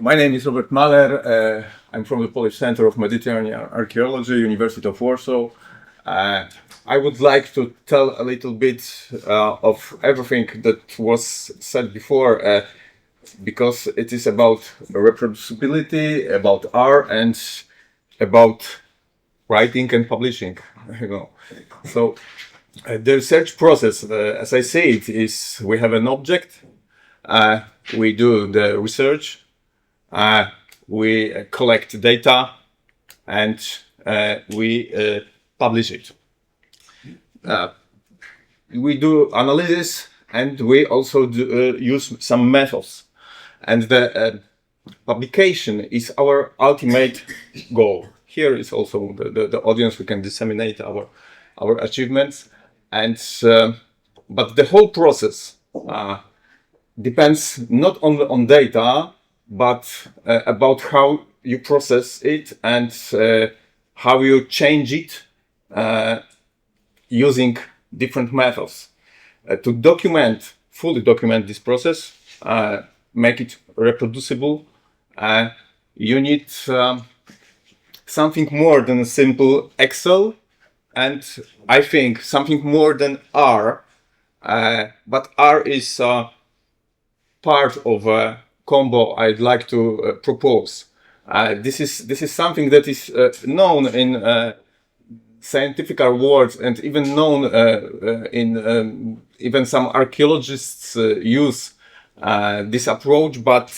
My name is Robert Mahler. I'm from the Polish Center of Mediterranean Archaeology, University of Warsaw. I would like to tell a little bit of everything that was said before, because it is about reproducibility, about R, and about writing and publishing. So the research process, as I say it, is we have an object. We do the research, we collect data, and we publish it. We do analysis, and we also use some methods. And the publication is our ultimate goal. Here is also the audience. We can disseminate our achievements, and but the whole process depends not only on data, but about how you process it and how you change it using different methods. To fully document this process, make it reproducible, you need something more than a simple Excel, and I think something more than R, but R is part of a combo I'd like to propose. This is something that is known in scientific words, and even known in even some archaeologists use this approach. But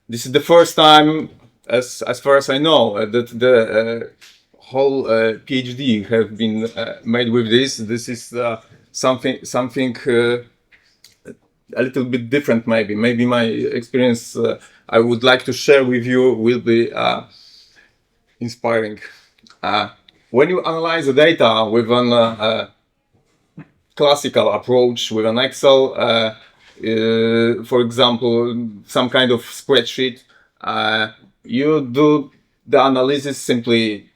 this is the first time, as far as I know, that the whole PhD have been made with this. This is something a little bit different, maybe. Maybe my experience I would like to share with you will be inspiring. When you analyze the data with an classical approach, with an Excel, for example, some kind of spreadsheet, you do the analysis, simply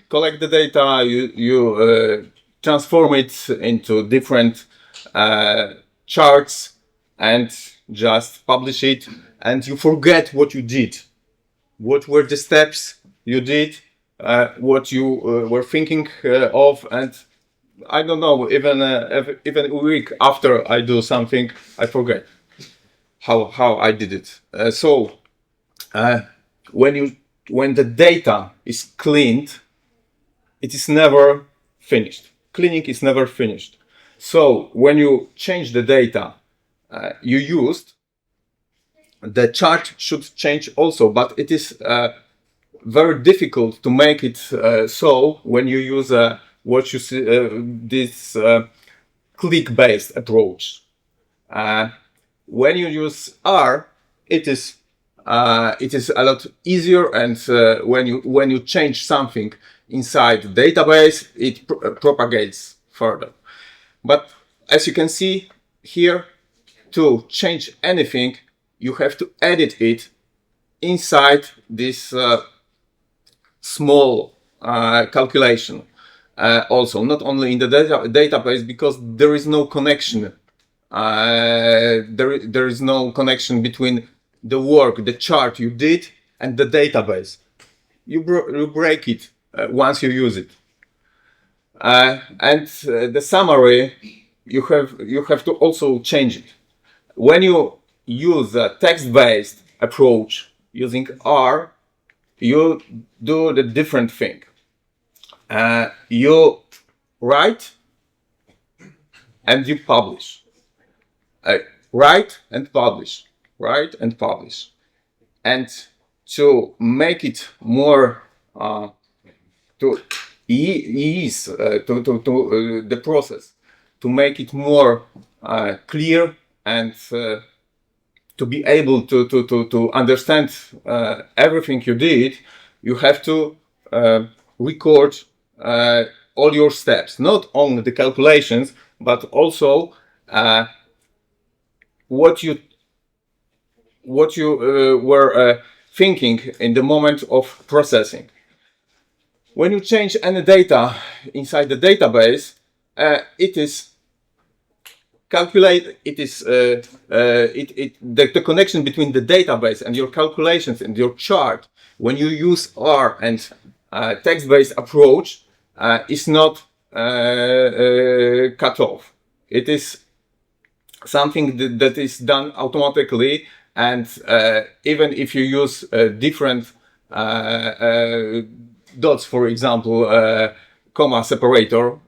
collect the data, you transform it into different charts, and just publish it, and you forget what you did. What were the steps you did, what you were thinking of, and I don't know, even a week after I do something, I forget how I did it. So when the data is cleaned, it is never finished. Cleaning is never finished. So when you change the data you used, the chart should change also, but it is very difficult to make it so when you use what you see this click-based approach. When you use R, it is a lot easier, and when you change something inside the database, it propagates further. But as you can see here, to change anything, you have to edit it inside this small calculation. Also, not only in the database, because there is no connection. There is no connection between the work, the chart you did, and the database. You break it once you use it. And the summary, you have to also change it. When you use a text-based approach using R, you do the different thing. You write and you publish. Write and publish. Write and publish. And to make it more to ease the process, to make it more clear, and to be able to understand everything you did, you have to record all your steps, not only the calculations, but also what you were thinking in the moment of processing. When you change any data inside the database, it is calculate, it is the connection between the database and your calculations and your chart when you use R and text-based approach is not cut off. It is something that is done automatically, and even if you use different dots, for example, comma separator,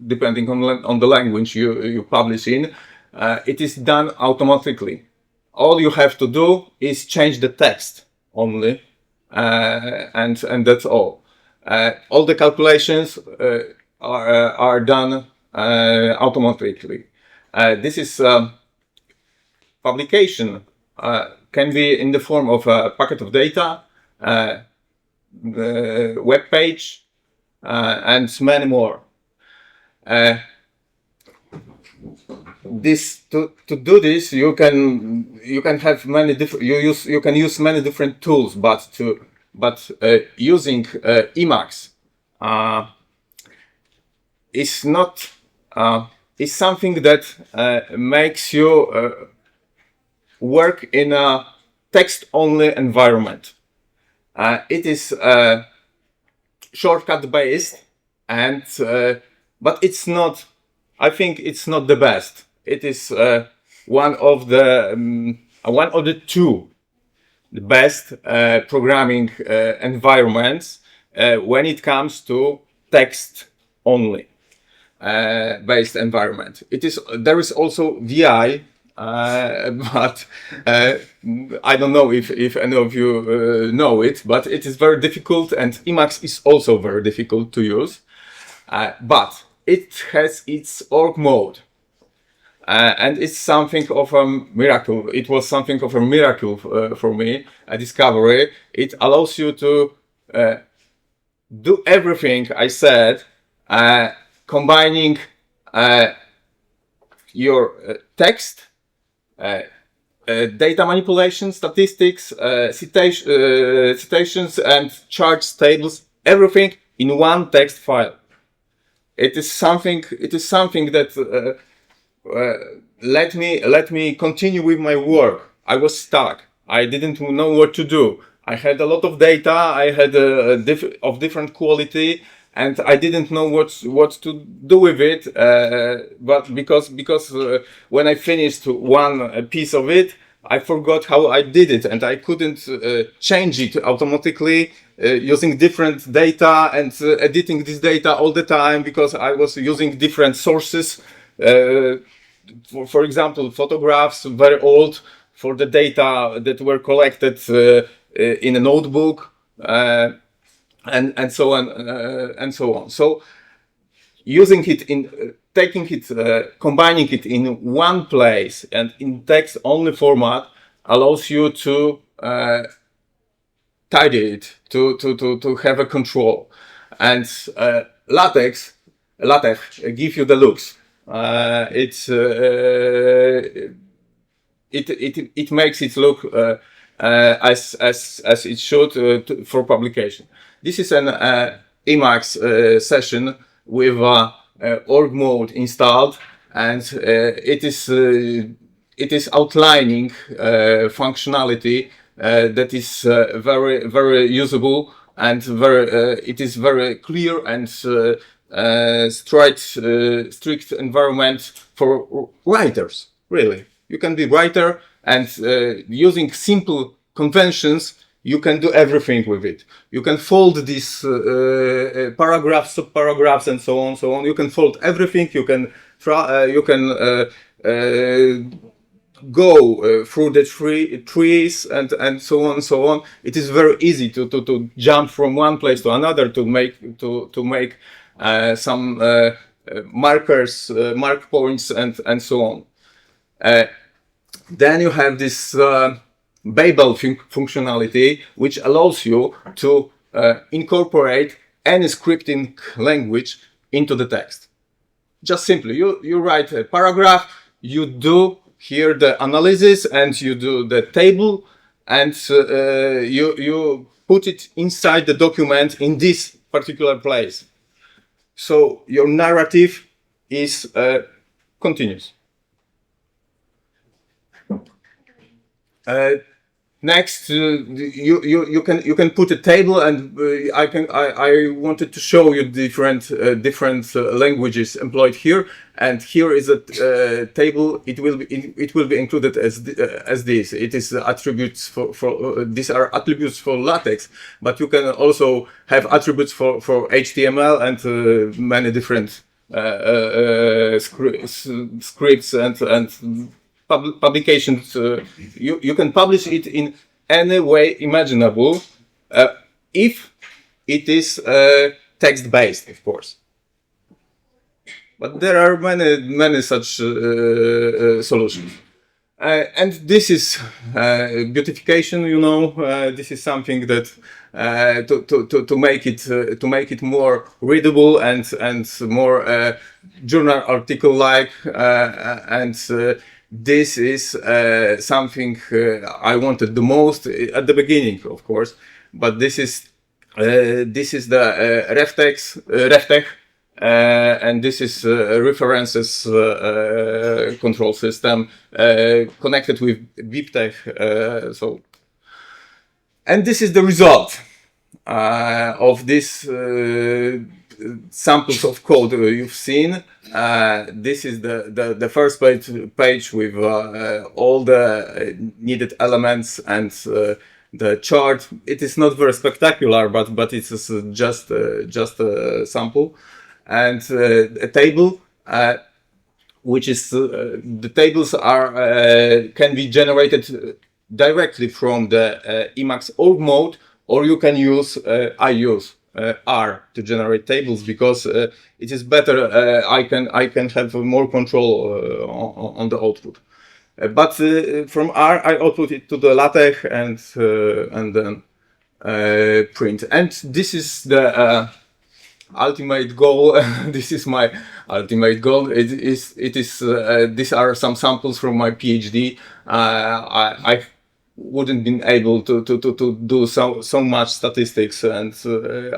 depending on the language you publish in, it is done automatically. All you have to do is change the text only, and that's all. All the calculations are done automatically. This is publication can be in the form of a packet of data, web page, and many more. To do this, you can have many different. You can use many different tools, but using Emacs is not is something that makes you work in a text-only environment. It is shortcut based, and but it's not. I think it's not the best. It is one of the two the best programming environments when it comes to text only based environment. There is also VI, but I don't know if any of you know it, but it is very difficult, and Emacs is also very difficult to use, but it has its org mode, and it's something of a miracle. It was something of a miracle for me, a discovery. It allows you to do everything I said, combining your text, data manipulation, statistics, citations, and charts, tables, everything in one text file. It is something that let me continue with my work. I was stuck. I didn't know what to do. I had a lot of data. I had of different quality, and I didn't know what to do with it. But because when I finished one piece of it, I forgot how I did it, and I couldn't change it automatically using different data and editing this data all the time because I was using different sources. For example, photographs, very old, for the data that were collected in a notebook, and so on and so on. So using it combining it in one place and in text only format allows you to tidy it, to have a control. And LaTeX gives you the looks. It makes it look as it should for publication. This is an Emacs session with org mode installed, and it is outlining functionality that is very, very usable, and it is very clear and strict environment for writers. Really, you can be writer, and using simple conventions, you can do everything with it. You can fold these paragraphs, subparagraphs, and so on, so on. You can fold everything. You can go through the trees and so on, so on. It is very easy to jump from one place to another to make some markers, mark points, and so on. Then you have this Babel functionality, which allows you to incorporate any scripting language into the text. Just simply, you write a paragraph, you do here the analysis, and you do the table, and you put it inside the document in this particular place. So your narrative is continues. Next, you can put a table, and I wanted to show you different languages employed here. And here is a table. It will be included as this. It is attributes for these are attributes for LaTeX, but you can also have attributes for HTML and many different scripts and publications. You can publish it in any way imaginable, if it is text-based, of course. But there are many such solutions. And this is beautification. You know, this is something that to make it more readable and more journal article like and. This is something I wanted the most at the beginning, of course. But this is the reftech, and this is references control system connected with BibTeX. And this is the result of this. Samples of code you've seen. This is the first page with all the needed elements and the chart. It is not very spectacular, but it's just a sample, and a table, which is the tables are can be generated directly from the Emacs org mode, or you can use I use R to generate tables, because it is better. I can have more control on the output. But from R, I output it to the LaTeX and then print. And this is the ultimate goal. This is my ultimate goal. It is. These are some samples from my PhD. I wouldn't been able to do so much statistics, and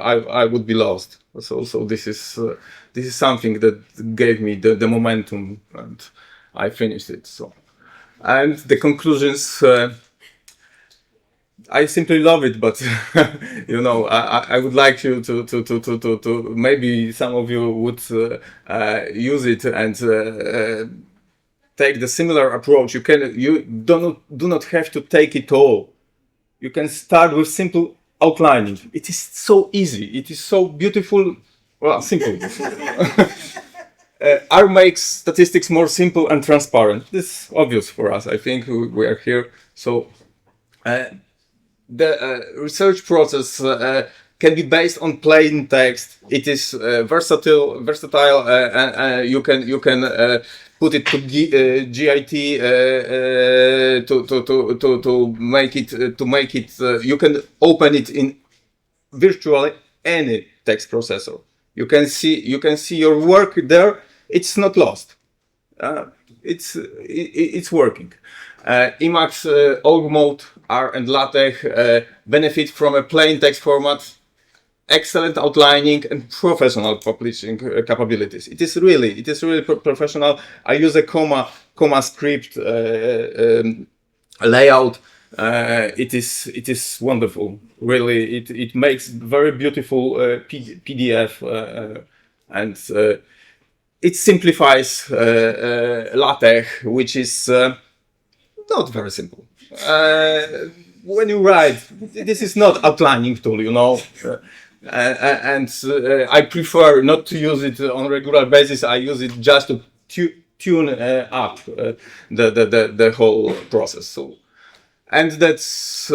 I would be lost. So this is something that gave me the momentum, and I finished it. So, and the conclusions. I simply love it, but you know, I would like you to maybe some of you would use it and take the similar approach. You do not have to take it all. You can start with simple outlining. It is so easy. It is so beautiful. Well, simple. R makes statistics more simple and transparent. This is obvious for us. I think we are here. So the research process can be based on plain text. It is versatile, and you can put it to GIT to make it. You can open it in virtually any text processor. You can see your work there. It's not lost. It's working. Emacs org mode, R and LaTeX benefit from a plain text format, excellent outlining, and professional publishing capabilities. It is really professional. I use a comma script layout. It is wonderful. Really, it makes very beautiful PDF, and it simplifies LaTeX, which is not very simple. When you write, this is not outlining tool, you know. And I prefer not to use it on a regular basis. I use it just to tune up the whole process. So, and that's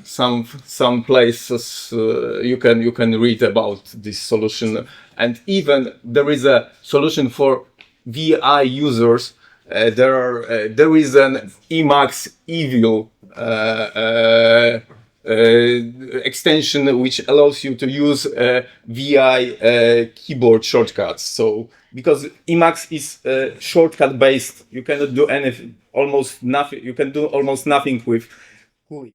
some places you can read about this solution. And even there is a solution for VI users. There is an Emacs Evil extension which allows you to use VI keyboard shortcuts. So because Emacs is shortcut based, you cannot do anything, almost nothing. You can do almost nothing with GUI.